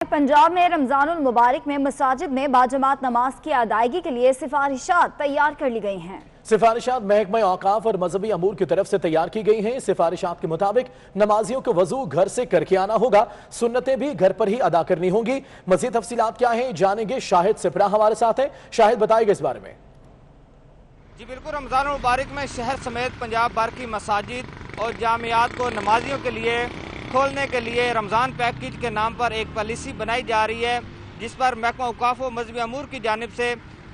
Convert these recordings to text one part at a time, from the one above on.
पंजाब में रमजान उल मुबारक में मसाजिद में बाजमात नमाज की अदायगी के लिए सिफारिशात तैयार कर ली गई हैं। सिफारिशात महकमा औकाफ और मजहबी अमूर की तरफ से तैयार की गई हैं। सिफारिशात के मुताबिक नमाजियों को वजू घर से करके आना होगा, सुन्नतें भी घर पर ही अदा करनी होंगी। मजीद तफसीलात क्या हैं जानेंगे, शाहिद सिपरा हमारे साथ है। शाहिद बताएगा इस बारे में। जी बिल्कुल, रमजान मुबारक में शहर समेत पंजाब भर की मसाजिद और जामियात को नमाजियों के लिए खोलने के लिए रमज़ान पैकेज के नाम पर एक पॉलिसी बनाई जा रही है, जिस पर महकमा औकाफ और मजहबी अमूर की जानिब से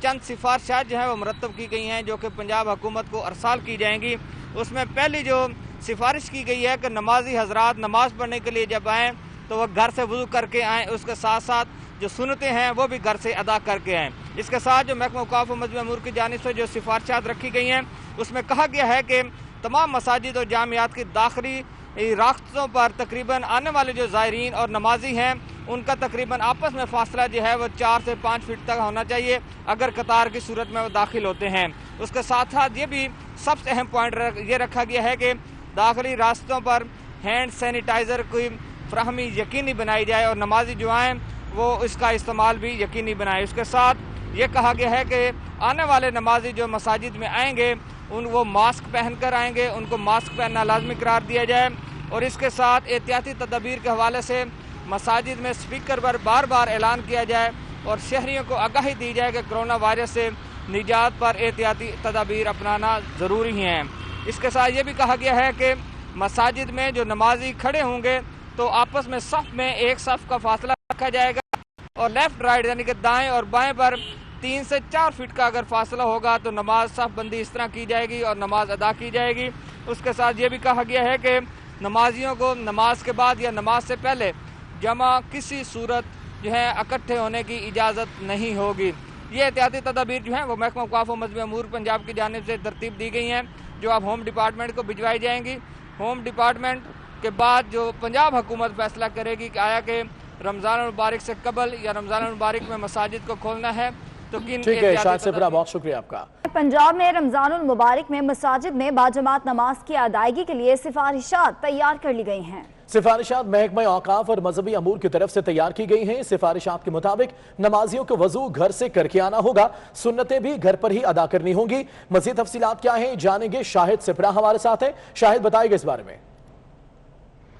चंद सिफारिशात जो हैं वो मुरतब की गई हैं, जो कि पंजाब हुकूमत को अरसाल की जाएंगी। उसमें पहली जो सिफारिश की गई है कि नमाजी हजरात नमाज पढ़ने के लिए जब आएँ तो वह घर से वज़ू करके आएँ, उसके साथ साथ जो सुन्नतें हैं वो भी घर से अदा करके आएँ। इसके साथ जो महकमा औकाफ और मजहबी अमूर की जानिब से जो सिफारिशात रखी गई हैं उसमें कहा गया है कि तमाम मसाजिद और जामियात की दाखिली रास्तों पर तकरीबन आने वाले जो ज़ायरीन और नमाजी हैं उनका तकरीबन आपस में फासला जो है वो 4 से 5 फीट तक होना चाहिए अगर कतार की सूरत में वो दाखिल होते हैं। उसके साथ साथ ये भी सबसे अहम पॉइंट ये रखा गया है कि दाखिली रास्तों पर हैंड सैनिटाइज़र की फ्राहमी यकीनी बनाई जाए और नमाजी जो आएँ वो इसका इस्तेमाल भी यकीनी बनाए। उसके साथ ये कहा गया है कि आने वाले नमाजी जो मसाजिद में आएंगे वो मास्क पहन कर आएंगे, उनको मास्क पहनना लाजमी करार दिया जाए। और इसके साथ एहतियाती तदबीर के हवाले से मसाजिद में स्पीकर पर बार बार ऐलान किया जाए और शहरियों को आगाही दी जाए कि कोरोना वायरस से निजात पर एहतियाती तदबीर अपनाना ज़रूरी है। इसके साथ ये भी कहा गया है कि मसाजिद में जो नमाजी खड़े होंगे तो आपस में सफ़ में एक सफ़ का फासला रखा जाएगा और लेफ़्ट राइट यानी कि दाएँ और बाएँ पर 3 से 4 फीट का अगर फासला होगा तो नमाज सफ़ बंदी इस तरह की जाएगी और नमाज अदा की जाएगी। उसके साथ ये भी कहा गया है कि नमाजियों को नमाज के बाद या नमाज से पहले जमा किसी सूरत जो है इकट्ठे होने की इजाज़त नहीं होगी। ये एहतियाती तदबीर जो हैं वो महकमा औकाफ और मजहबी अमूर पंजाब की जानिब से तरतीब दी गई हैं, जो अब होम डिपार्टमेंट को भिजवाई जाएंगी। होम डिपार्टमेंट के बाद जो पंजाब हुकूमत फैसला करेगी कि आया कि रमज़ान मुबारक से कबल या रमज़ान मुबारक में मसाजिद को खोलना है तो किन। ठीक है शाहिद सिपरा, बहुत शुक्रिया आपका। पंजाब में रमजान उल मुबारक में मसाजिद में बाजमात नमाज की अदायगी के लिए सिफारिशात तैयार कर ली गई हैं। सिफारिशात महकमा औकाफ और मजहबी अमूर की तरफ से तैयार की गई हैं। सिफारिशात के मुताबिक नमाजियों को वजू घर से करके आना होगा, सुन्नतें भी घर पर ही अदा करनी होंगी। मजीद तफसीलात क्या हैं जानेंगे, शाहिद सिपरा हमारे साथ है। शाहिद बताएगा इस बारे में।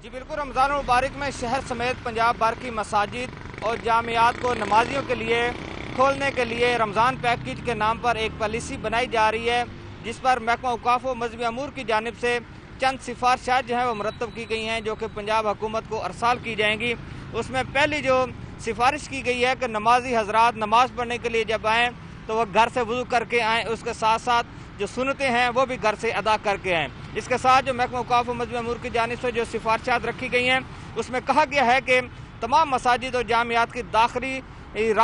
जी बिल्कुल, रमज़ान मुबारक में शहर समेत पंजाब भर की मसाजिद और जामियात को नमाजियों के लिए खोलने के लिए रमज़ान पैकेज के नाम पर एक पॉलिसी बनाई जा रही है, जिस पर महकमा औकाफ और मजहबी अमूर की जानिब से चंद सिफारिशात जो हैं वो मुरतब की गई हैं, जो कि पंजाब हुकूमत को अरसाल की जाएंगी। उसमें पहली जो सिफारिश की गई है कि नमाजी हजरात नमाज पढ़ने के लिए जब आएँ तो वह घर से वज़ू करके आएँ, उसके साथ साथ जो सुन्नतें हैं वो भी घर से अदा करके आएँ। इसके साथ जो महकमा औकाफ और मजहबी अमूर की जानिब से जो सिफारिशात रखी गई हैं उसमें कहा गया है कि तमाम मसाजिद और जामियात की दाखिली